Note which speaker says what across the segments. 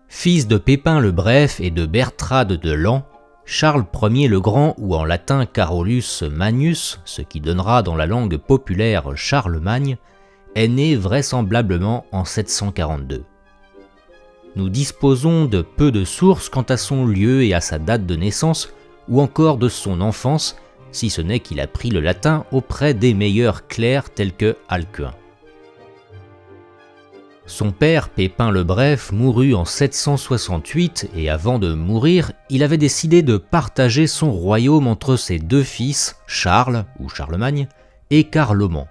Speaker 1: Fils de Pépin le Bref et de Bertrade de Laon, Charles Ier le Grand, ou en latin Carolus Magnus, ce qui donnera dans la langue populaire Charlemagne, est né vraisemblablement en 742. Nous disposons de peu de sources quant à son lieu et à sa date de naissance, ou encore de son enfance, si ce n'est qu'il a appris le latin auprès des meilleurs clercs tels que Alcuin. Son père, Pépin le Bref, mourut en 768 et avant de mourir, il avait décidé de partager son royaume entre ses deux fils, Charles, ou Charlemagne, et Carloman.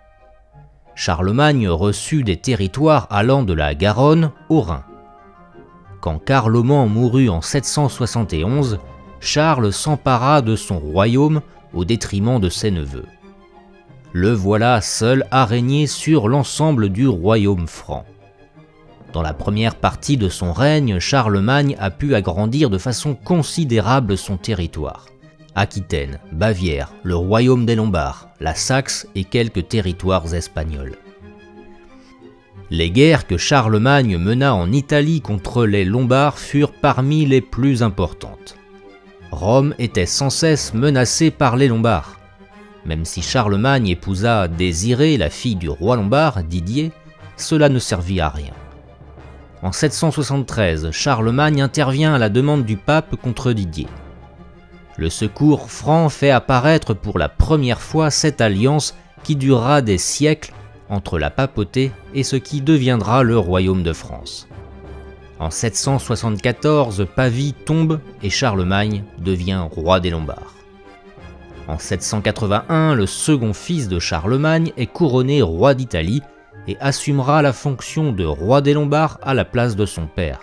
Speaker 1: Charlemagne reçut des territoires allant de la Garonne au Rhin. Quand Carloman mourut en 771, Charles s'empara de son royaume au détriment de ses neveux. Le voilà seul à régner sur l'ensemble du royaume franc. Dans la première partie de son règne, Charlemagne a pu agrandir de façon considérable son territoire. Aquitaine, Bavière, le royaume des Lombards, la Saxe et quelques territoires espagnols. Les guerres que Charlemagne mena en Italie contre les Lombards furent parmi les plus importantes. Rome était sans cesse menacée par les Lombards. Même si Charlemagne épousa Désirée, la fille du roi lombard, Didier, cela ne servit à rien. En 773, Charlemagne intervient à la demande du pape contre Didier. Le secours franc fait apparaître pour la première fois cette alliance qui durera des siècles entre la papauté et ce qui deviendra le royaume de France. En 774, Pavie tombe et Charlemagne devient roi des Lombards. En 781, le second fils de Charlemagne est couronné roi d'Italie et assumera la fonction de roi des Lombards à la place de son père.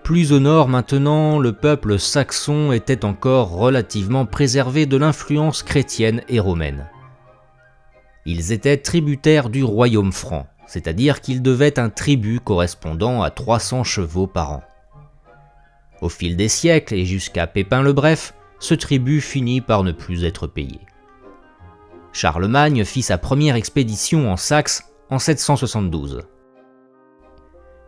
Speaker 1: Plus au nord maintenant, le peuple saxon était encore relativement préservé de l'influence chrétienne et romaine. Ils étaient tributaires du royaume franc, c'est-à-dire qu'ils devaient un tribut correspondant à 300 chevaux par an. Au fil des siècles et jusqu'à Pépin le Bref, ce tribut finit par ne plus être payé. Charlemagne fit sa première expédition en Saxe en 772.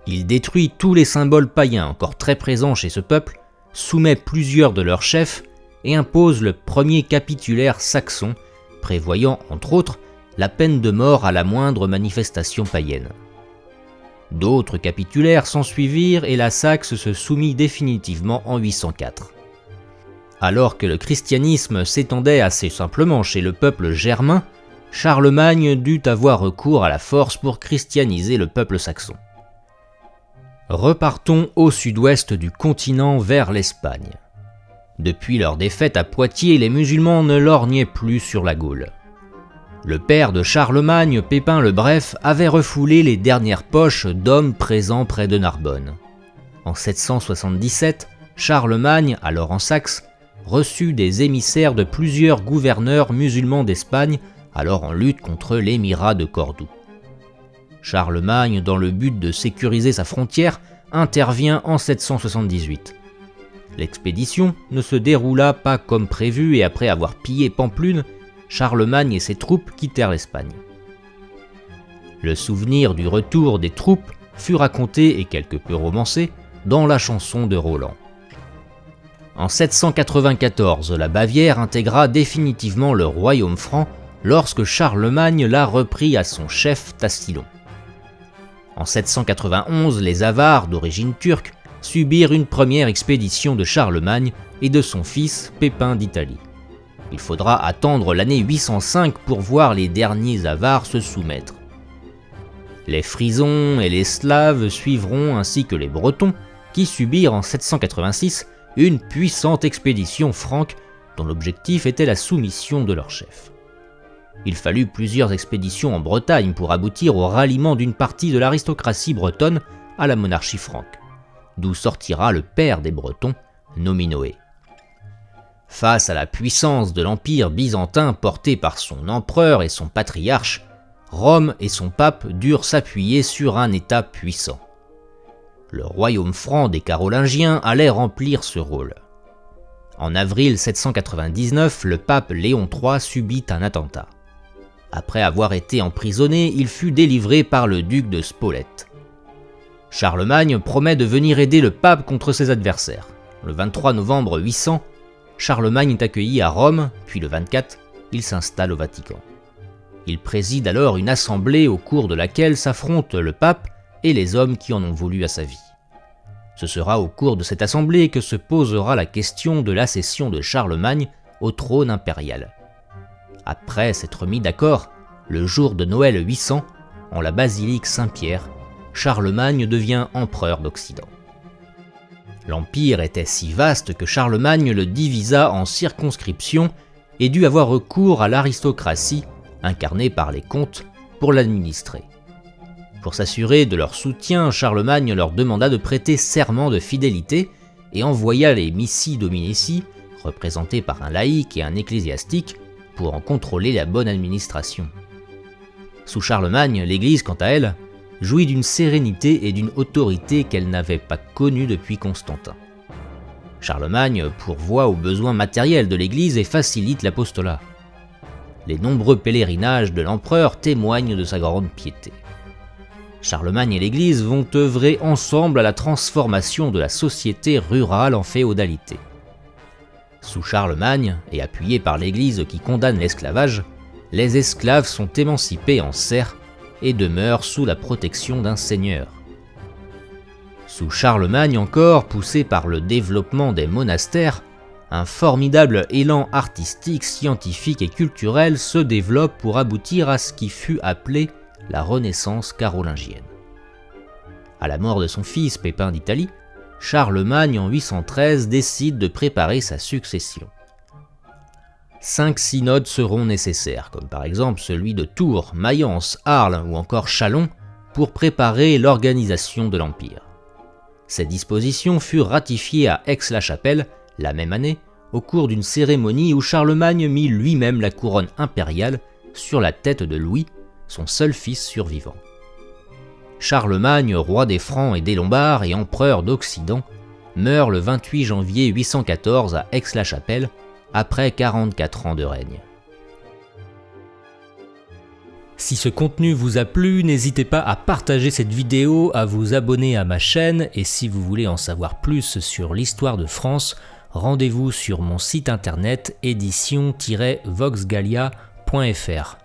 Speaker 1: Il détruit tous les symboles païens encore très présents chez ce peuple, soumet plusieurs de leurs chefs et impose le premier capitulaire saxon, prévoyant entre autres la peine de mort à la moindre manifestation païenne. D'autres capitulaires s'ensuivirent et la Saxe se soumit définitivement en 804. Alors que le christianisme s'étendait assez simplement chez le peuple germain, Charlemagne dut avoir recours à la force pour christianiser le peuple saxon. Repartons au sud-ouest du continent vers l'Espagne. Depuis leur défaite à Poitiers, les musulmans ne lorgnaient plus sur la Gaule. Le père de Charlemagne, Pépin le Bref, avait refoulé les dernières poches d'hommes présents près de Narbonne. En 777, Charlemagne, alors en Saxe, reçut des émissaires de plusieurs gouverneurs musulmans d'Espagne, alors en lutte contre l'émirat de Cordoue. Charlemagne, dans le but de sécuriser sa frontière, intervient en 778. L'expédition ne se déroula pas comme prévu et après avoir pillé Pampelune, Charlemagne et ses troupes quittèrent l'Espagne. Le souvenir du retour des troupes fut raconté et quelque peu romancé dans la chanson de Roland. En 794, la Bavière intégra définitivement le royaume franc lorsque Charlemagne l'a repris à son chef Tassilo. En 791, les Avars, d'origine turque, subirent une première expédition de Charlemagne et de son fils Pépin d'Italie. Il faudra attendre l'année 805 pour voir les derniers Avars se soumettre. Les Frisons et les Slaves suivront ainsi que les Bretons, qui subirent en 786 une puissante expédition franque dont l'objectif était la soumission de leur chef. Il fallut plusieurs expéditions en Bretagne pour aboutir au ralliement d'une partie de l'aristocratie bretonne à la monarchie franque, d'où sortira le père des Bretons, Nominoé. Face à la puissance de l'empire byzantin porté par son empereur et son patriarche, Rome et son pape durent s'appuyer sur un État puissant. Le royaume franc des Carolingiens allait remplir ce rôle. En avril 799, le pape Léon III subit un attentat. Après avoir été emprisonné, il fut délivré par le duc de Spolète. Charlemagne promet de venir aider le pape contre ses adversaires. Le 23 novembre 800, Charlemagne est accueilli à Rome, puis le 24, il s'installe au Vatican. Il préside alors une assemblée au cours de laquelle s'affrontent le pape et les hommes qui en ont voulu à sa vie. Ce sera au cours de cette assemblée que se posera la question de l'accession de Charlemagne au trône impérial. Après s'être mis d'accord, le jour de Noël 800, en la basilique Saint-Pierre, Charlemagne devient empereur d'Occident. L'empire était si vaste que Charlemagne le divisa en circonscriptions et dut avoir recours à l'aristocratie, incarnée par les comtes, pour l'administrer. Pour s'assurer de leur soutien, Charlemagne leur demanda de prêter serment de fidélité et envoya les missi dominici, représentés par un laïc et un ecclésiastique, pour en contrôler la bonne administration. Sous Charlemagne, l'Église, quant à elle, jouit d'une sérénité et d'une autorité qu'elle n'avait pas connue depuis Constantin. Charlemagne pourvoit aux besoins matériels de l'Église et facilite l'apostolat. Les nombreux pèlerinages de l'empereur témoignent de sa grande piété. Charlemagne et l'Église vont œuvrer ensemble à la transformation de la société rurale en féodalité. Sous Charlemagne, et appuyés par l'Église qui condamne l'esclavage, les esclaves sont émancipés en serfs et demeurent sous la protection d'un seigneur. Sous Charlemagne encore, poussé par le développement des monastères, un formidable élan artistique, scientifique et culturel se développe pour aboutir à ce qui fut appelé la Renaissance carolingienne. À la mort de son fils Pépin d'Italie, Charlemagne en 813 décide de préparer sa succession. 5 synodes seront nécessaires, comme par exemple celui de Tours, Mayence, Arles ou encore Châlons, pour préparer l'organisation de l'Empire. Ces dispositions furent ratifiées à Aix-la-Chapelle, la même année, au cours d'une cérémonie où Charlemagne mit lui-même la couronne impériale sur la tête de Louis, son seul fils survivant. Charlemagne, roi des Francs et des Lombards et empereur d'Occident, meurt le 28 janvier 814 à Aix-la-Chapelle, après 44 ans de règne. Si ce contenu vous a plu, n'hésitez pas à partager cette vidéo, à vous abonner à ma chaîne, et si vous voulez en savoir plus sur l'histoire de France, rendez-vous sur mon site internet édition-voxgallia.fr.